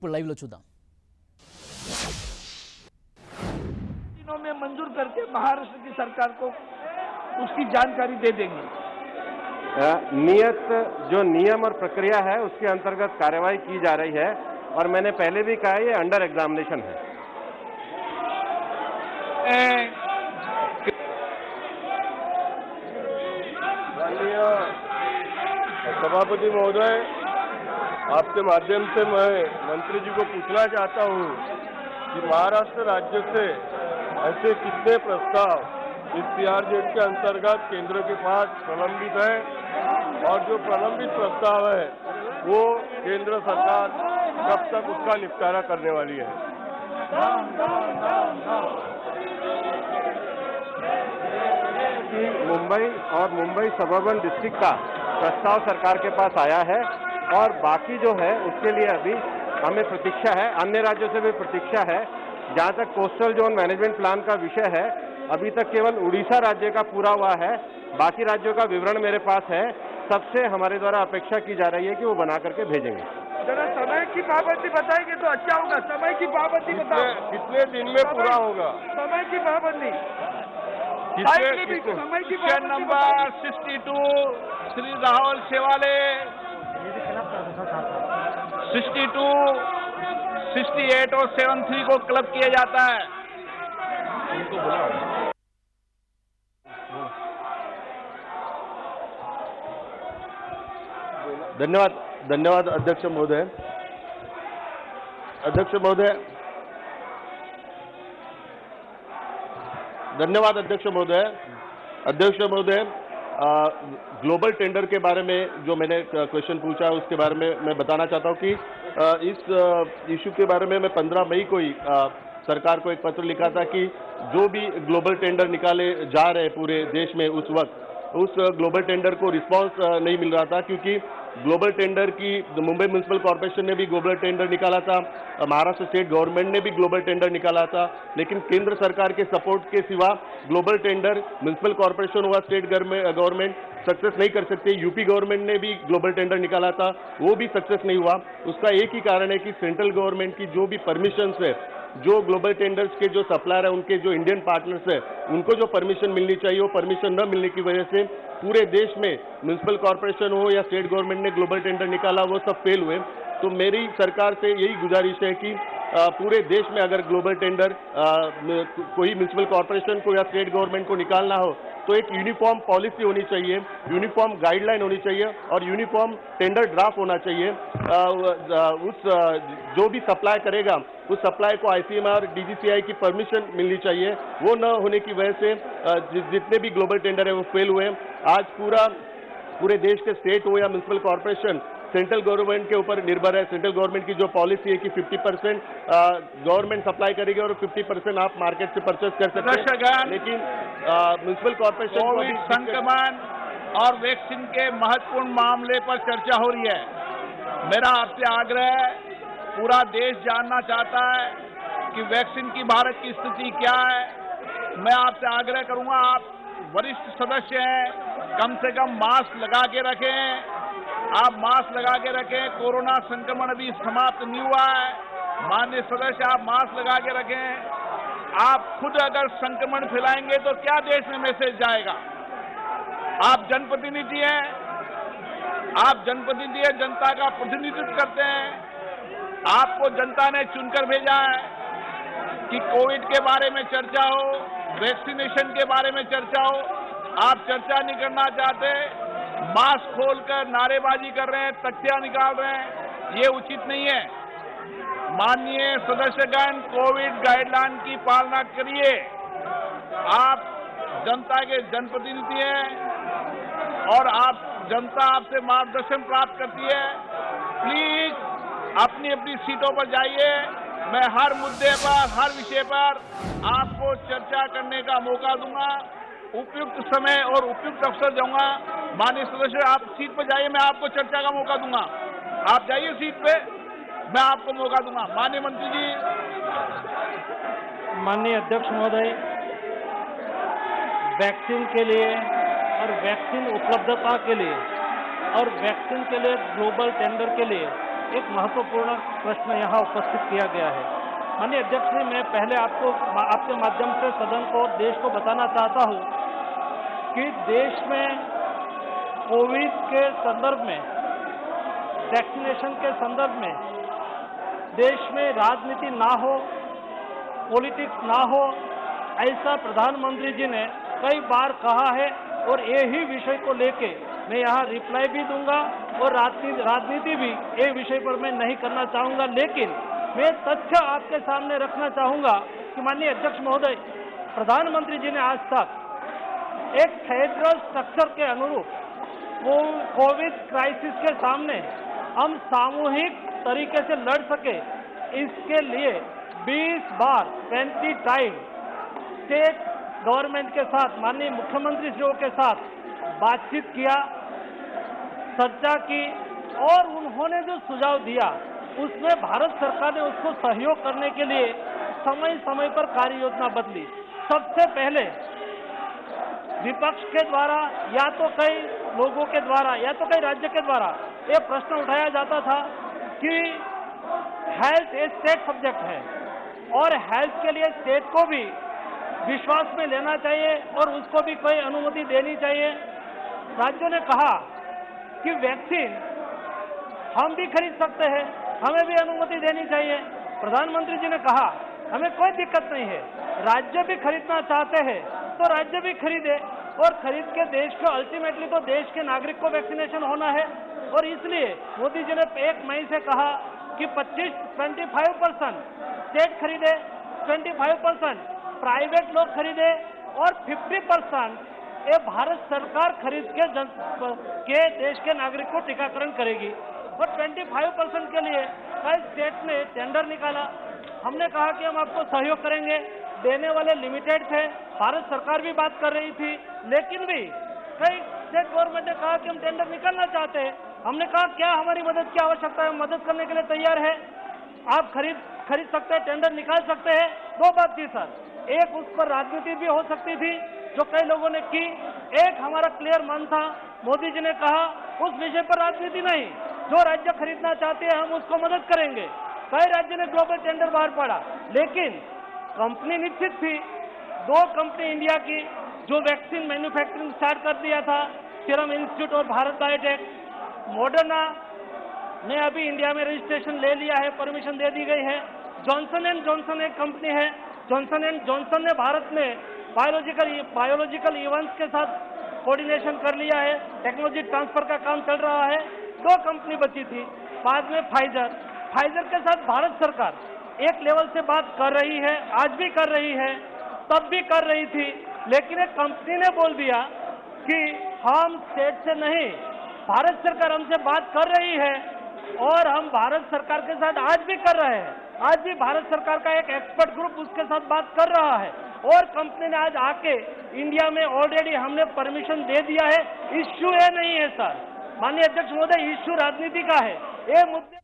ఇప్పుడు లైవ్లో చూద్దాం. में मंजूर करके महाराष्ट्र की सरकार को उसकी जानकारी दे देंगे. नियत जो नियम और प्रक्रिया है उसके अंतर्गत कार्रवाई की जा रही है और मैंने पहले भी कहा ये अंडर एग्जामिनेशन है. माननीय सभापति महोदय, आपके माध्यम से मैं मंत्री जी को पूछना चाहता हूं कि महाराष्ट्र राज्य से ऐसे कितने प्रस्ताव इस सीआरजेड के अंतर्गत केंद्र के पास प्रलंबित है और जो प्रलंबित प्रस्ताव है वो केंद्र सरकार कब तक उसका निपटारा करने वाली है? मुंबई और मुंबई सबर्बन डिस्ट्रिक्ट का प्रस्ताव सरकार के पास आया है और बाकी जो है उसके लिए अभी हमें प्रतीक्षा है, अन्य राज्यों से भी प्रतीक्षा है. जहां तक कोस्टल जोन मैनेजमेंट प्लान का विषय है, अभी तक केवल उड़ीसा राज्य का पूरा हुआ है, बाकी राज्यों का विवरण मेरे पास है. सबसे हमारे द्वारा अपेक्षा की जा रही है कि वो बना करके भेजेंगे. जरा समय की पाबंदी बताएंगे तो अच्छा होगा. समय की पाबंदी बताओ. कितने दिन में पूरा होगा? समय की पाबंदी. समय की नंबर 62 श्री राहुल शेवाले 62, 68 और 73 को क्लब किया जाता है. धन्यवाद अध्यक्ष महोदय. धन्यवाद अध्यक्ष महोदय. ग्लोबल टेंडर के बारे में जो मैंने क्वेश्चन पूछा है उसके बारे में मैं बताना चाहता हूं कि इस इशू के बारे में मैं 15 मई को ही सरकार को एक पत्र लिखा था कि जो भी ग्लोबल टेंडर निकाले जा रहे पूरे देश में उस वक्त उस ग्लोबल टेंडर को रिस्पांस नहीं मिल रहा था, क्योंकि ग्लोबल टेंडर की मुंबई म्युनिसिपल कॉर्पोरेशन ने भी ग्लोबल टेंडर निकाला था, महाराष्ट्र स्टेट गवर्नमेंट ने भी ग्लोबल टेंडर निकाला था, लेकिन केंद्र सरकार के सपोर्ट के सिवा ग्लोबल टेंडर म्युनिसिपल कॉर्पोरेशन हुआ स्टेट गवर्नमेंट सक्सेस नहीं कर सकते. यूपी गवर्नमेंट ने भी ग्लोबल टेंडर निकाला था, वो भी सक्सेस नहीं हुआ. उसका एक ही कारण है कि सेंट्रल गवर्नमेंट की जो भी परमिशंस है, जो ग्लोबल टेंडर्स के जो सप्लायर है उनके जो इंडियन पार्टनर्स है उनको जो परमिशन मिलनी चाहिए वो परमिशन न मिलने की वजह से पूरे देश में म्युनिसिपल कॉर्पोरेशन हो या स्टेट गवर्नमेंट ने ग्लोबल टेंडर निकाला वो सब फेल हुए. तो मेरी सरकार से यही गुजारिश है कि पूरे देश में अगर ग्लोबल टेंडर कोई म्युनिसिपल कॉर्पोरेशन को या स्टेट गवर्नमेंट को निकालना हो तो एक यूनिफॉर्म पॉलिसी होनी चाहिए, यूनिफॉर्म गाइडलाइन होनी चाहिए और यूनिफॉर्म टेंडर ड्राफ्ट होना चाहिए. जो भी सप्लाई करेगा उस सप्लाई को आईसीएमआर डीजीसीआई की परमिशन मिलनी चाहिए. वो न होने की वजह से जितने भी ग्लोबल टेंडर है वो फेल हुए. आज पूरे देश के स्टेट हो या म्युनिसिपल कॉर्पोरेशन सेंट्रल गवर्नमेंट के ऊपर निर्भर है. सेंट्रल गवर्नमेंट की जो पॉलिसी है कि 50% गवर्नमेंट सप्लाई करेगी और 50% आप मार्केट से परचेज कर सकते हैं, लेकिन म्युनिसिपल कॉर्पोरेशन कोविड संक्रमण और वैक्सीन के महत्वपूर्ण मामले पर चर्चा हो रही है. मेरा आपसे आग्रह है, पूरा देश जानना चाहता है कि वैक्सीन की भारत की स्थिति क्या है. मैं आपसे आग्रह करूंगा, आप वरिष्ठ सदस्य हैं, कम से कम मास्क लगा के रखें. आप मास्क लगा के रखें. कोरोना संक्रमण अभी समाप्त नहीं हुआ है. माननीय सदस्य, आप मास्क लगा के रखें. आप खुद अगर संक्रमण फैलाएंगे तो क्या देश में मैसेज जाएगा? आप जनप्रतिनिधि हैं, जनता का प्रतिनिधित्व करते हैं. आपको जनता ने चुनकर भेजा है कि कोविड के बारे में चर्चा हो, वैक्सीनेशन के बारे में चर्चा हो. आप चर्चा नहीं करना चाहते, मास्क खोलकर नारेबाजी कर रहे हैं, तख्तियां निकाल रहे हैं, ये उचित नहीं है. माननीय सदस्यगण, कोविड गाइडलाइन की पालना करिए. आप जनता के जनप्रतिनिधि हैं और जनता आपसे मार्गदर्शन प्राप्त करती है. प्लीज अपनी अपनी सीटों पर जाइए. मैं हर मुद्दे पर, हर विषय पर आपको चर्चा करने का मौका दूंगा. उपयुक्त समय और उपयुक्त अवसर दूंगा. माननीय सदस्य, आप सीट पर जाइए, मैं आपको चर्चा का मौका दूंगा. आप जाइए सीट पे, मैं आपको मौका दूंगा. माननीय मंत्री जी. माननीय अध्यक्ष महोदय, वैक्सीन के लिए और वैक्सीन उपलब्धता के लिए और वैक्सीन के लिए ग्लोबल टेंडर के लिए एक महत्वपूर्ण प्रश्न यहाँ उपस्थित किया गया है। माननीय अध्यक्ष जी, मैं पहले आपके माध्यम से सदन को, देश को बताना चाहता हूँ कि देश में कोविड के संदर्भ में, वैक्सीनेशन के संदर्भ में देश में राजनीति ना हो, पॉलिटिक्स ना हो, ऐसा प्रधानमंत्री जी ने कई बार कहा है और यही विषय को लेके मैं यहाँ रिप्लाई भी दूंगा और राजनीति भी ये विषय पर मैं नहीं करना चाहूँगा। लेकिन मैं तथ्य आपके सामने रखना चाहूँगा कि माननीय अध्यक्ष महोदय, प्रधानमंत्री जी ने आज तक एक फेडरल स्ट्रक्चर के अनुरूप कोविड क्राइसिस के सामने हम सामूहिक तरीके से लड़ सके, इसके लिए 20 बार 20 टाइम स्टेट गवर्नमेंट के साथ, माननीय मुख्यमंत्री श्रीयों के साथ बातचीत किया, चर्चा की और उन्होंने जो सुझाव दिया उसमें भारत सरकार ने उसको सहयोग करने के लिए समय समय पर कार्य योजना बदली। सबसे पहले विपक्ष के द्वारा या तो कई लोगों के द्वारा या तो कई राज्य के द्वारा ये प्रश्न उठाया जाता था कि हेल्थ एक स्टेट सब्जेक्ट है और हेल्थ के लिए स्टेट को भी विश्वास में लेना चाहिए और उसको भी कोई अनुमति देनी चाहिए। राज्यों ने कहा कि वैक्सीन हम भी खरीद सकते हैं, हमें भी अनुमति देनी चाहिए। प्रधानमंत्री जी ने कहा हमें कोई दिक्कत नहीं है, राज्य भी खरीदना चाहते हैं तो राज्य भी खरीदे और खरीद के देश को, अल्टीमेटली तो देश के नागरिक को वैक्सीनेशन होना है। और इसलिए मोदी जी ने 1 मई से कहा कि 25% स्टेट खरीदे, 25% प्राइवेट लोग खरीदे और 50% ये भारत सरकार खरीद के देश के नागरिक को टीकाकरण करेगी। और 25% के लिए कई स्टेट ने टेंडर निकाला। हमने कहा कि हम आपको सहयोग करेंगे, देने वाले लिमिटेड थे, भारत सरकार भी बात कर रही थी, लेकिन भी कई स्टेट गवर्नमेंट ने कहा कि हम टेंडर निकालना चाहते हैं। हमने कहा क्या हमारी मदद की आवश्यकता है, मदद करने के लिए तैयार है, आप खरीद सकते हैं, टेंडर निकाल सकते हैं। 2 बात थी सर, एक उस पर राजनीति भी हो सकती थी जो कई लोगों ने की, एक हमारा क्लियर मन था, मोदी जी ने कहा उस विषय पर राजनीति नहीं, जो राज्य खरीदना चाहते हैं हम उसको मदद करेंगे। कई राज्य ने ग्लोबल टेंडर बाहर पड़ा, लेकिन कंपनी निश्चित थी, 2 कंपनी इंडिया की जो वैक्सीन मैन्युफैक्चरिंग स्टार्ट कर दिया था, सीरम इंस्टीट्यूट और भारत बायोटेक। मॉडर्ना ने अभी इंडिया में रजिस्ट्रेशन ले लिया है, परमिशन दे दी गई है। जॉनसन एंड जॉनसन एक कंपनी है, जॉनसन एंड जॉनसन ने भारत में बायोलॉजिकल इवेंट्स के साथ कोऑर्डिनेशन कर लिया है, टेक्नोलॉजी ट्रांसफर का काम चल रहा है। 2 कंपनी बची थी, बाद में फाइजर के साथ भारत सरकार एक लेवल से बात कर रही है, आज भी कर रही है, तब भी कर रही थी, लेकिन एक कंपनी ने बोल दिया कि हम स्टेट से नहीं, भारत सरकार हमसे बात कर रही है और हम भारत सरकार के साथ आज भी कर रहे हैं। आज भी भारत सरकार का एक एक्सपर्ट ग्रुप उसके साथ बात कर रहा है और कंपनी ने आज आके इंडिया में ऑलरेडी हमने परमिशन दे दिया है। इश्यू ये नहीं है सर, माननीय अध्यक्ष महोदय, इश्यू राजनीति का है। ये मुद्दे